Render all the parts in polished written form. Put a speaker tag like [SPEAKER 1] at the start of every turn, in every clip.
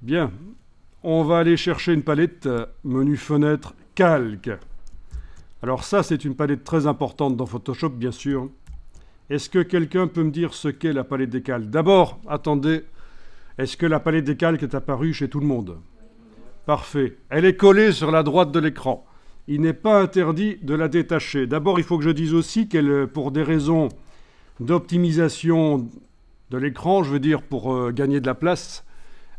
[SPEAKER 1] Bien, on va aller chercher une palette menu fenêtre calque. Alors ça, c'est une palette très importante dans Photoshop, bien sûr. Est-ce que quelqu'un peut me dire ce qu'est la palette des calques? D'abord, attendez, est-ce que la palette des calques est apparue chez tout le monde? Parfait. Elle est collée sur la droite de l'écran. Il n'est pas interdit de la détacher. D'abord, il faut que je dise aussi qu'elle, pour des raisons d'optimisation de l'écran, je veux dire pour gagner de la place,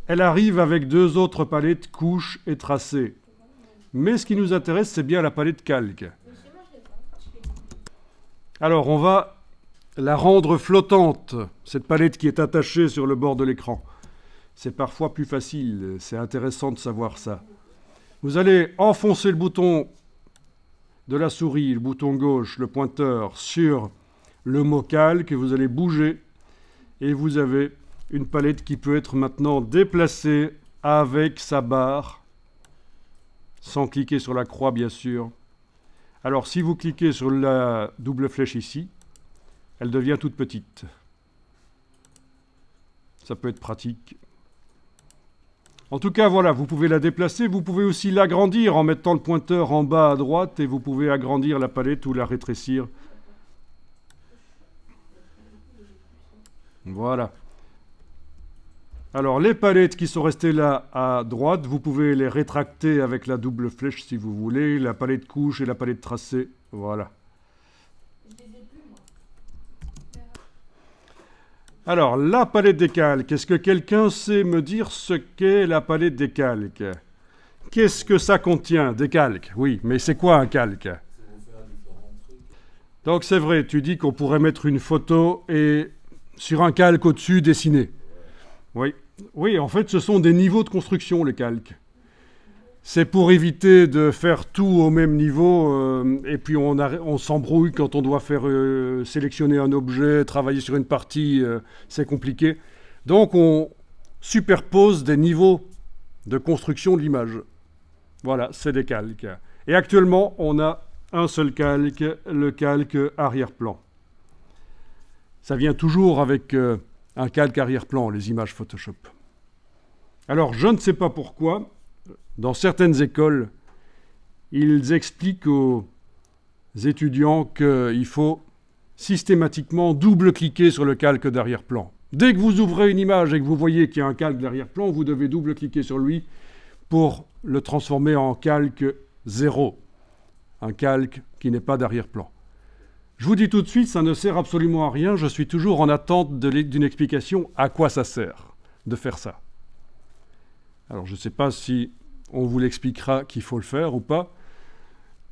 [SPEAKER 1] elle arrive avec deux autres palettes, couche et tracé. Mais ce qui nous intéresse, c'est bien la palette calque. Alors, on va la rendre flottante, cette palette qui est attachée sur le bord de l'écran. C'est parfois plus facile, c'est intéressant de savoir ça. Vous allez enfoncer le bouton de la souris, le bouton gauche, le pointeur, sur le mot calque, vous allez bouger et vous avez une palette qui peut être maintenant déplacée avec sa barre, sans cliquer sur la croix bien sûr. Alors si vous cliquez sur la double flèche ici, elle devient toute petite. Ça peut être pratique. En tout cas, voilà, vous pouvez la déplacer. Vous pouvez aussi l'agrandir en mettant le pointeur en bas à droite et vous pouvez agrandir la palette ou la rétrécir. Voilà. Alors, les palettes qui sont restées là à droite, vous pouvez les rétracter avec la double flèche si vous voulez. La palette couche et la palette tracée. Voilà. Alors, la palette des calques. Est-ce que quelqu'un sait me dire ce qu'est la palette des calques? Qu'est-ce que ça contient? Des calques, oui. Mais c'est quoi un calque? Donc c'est vrai, tu dis qu'on pourrait mettre une photo et sur un calque au-dessus dessiner. Oui. Oui, en fait, ce sont des niveaux de construction, les calques. C'est pour éviter de faire tout au même niveau et puis on s'embrouille quand on doit faire sélectionner un objet, travailler sur une partie, c'est compliqué. Donc on superpose des niveaux de construction de l'image. Voilà, c'est des calques. Et actuellement, on a un seul calque, le calque arrière-plan. Ça vient toujours avec un calque arrière-plan, les images Photoshop. Alors, je ne sais pas pourquoi, dans certaines écoles, ils expliquent aux étudiants qu'il faut systématiquement double-cliquer sur le calque d'arrière-plan. Dès que vous ouvrez une image et que vous voyez qu'il y a un calque d'arrière-plan, vous devez double-cliquer sur lui pour le transformer en calque 0, un calque qui n'est pas d'arrière-plan. Je vous dis tout de suite, ça ne sert absolument à rien. Je suis toujours en attente d'une explication à quoi ça sert de faire ça. Alors, je ne sais pas si on vous l'expliquera qu'il faut le faire ou pas,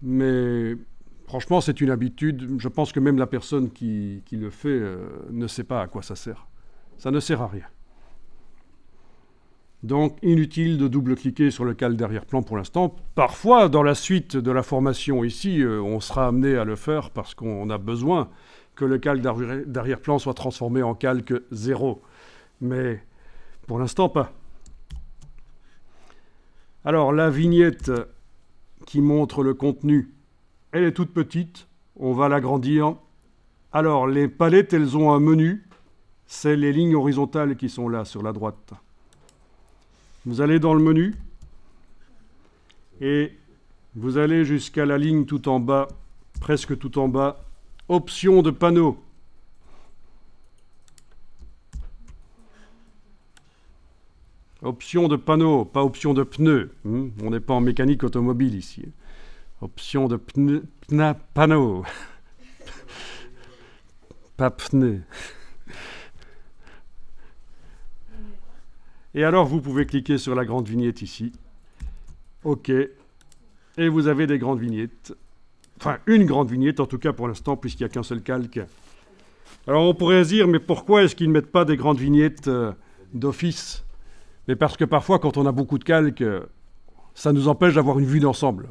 [SPEAKER 1] mais franchement, c'est une habitude. Je pense que même la personne qui le fait ne sait pas à quoi ça sert. Ça ne sert à rien. Donc, inutile de double-cliquer sur le calque d'arrière-plan pour l'instant. Parfois, dans la suite de la formation ici, on sera amené à le faire parce qu'on a besoin que le calque d'arrière-plan soit transformé en calque 0. Mais pour l'instant, pas. Alors, la vignette qui montre le contenu, elle est toute petite. On va l'agrandir. Alors, les palettes, elles ont un menu. C'est les lignes horizontales qui sont là, sur la droite. Vous allez dans le menu et vous allez jusqu'à la ligne tout en bas, presque tout en bas, option de panneau. Option de panneau, pas option de pneu. On n'est pas en mécanique automobile ici. Option de panneau. Pas pneu. Et alors, vous pouvez cliquer sur la grande vignette ici. OK. Et vous avez des grandes vignettes. Enfin, une grande vignette, en tout cas pour l'instant, puisqu'il n'y a qu'un seul calque. Alors, on pourrait se dire, mais pourquoi est-ce qu'ils ne mettent pas des grandes vignettes d'office? Mais parce que parfois, quand on a beaucoup de calques, ça nous empêche d'avoir une vue d'ensemble.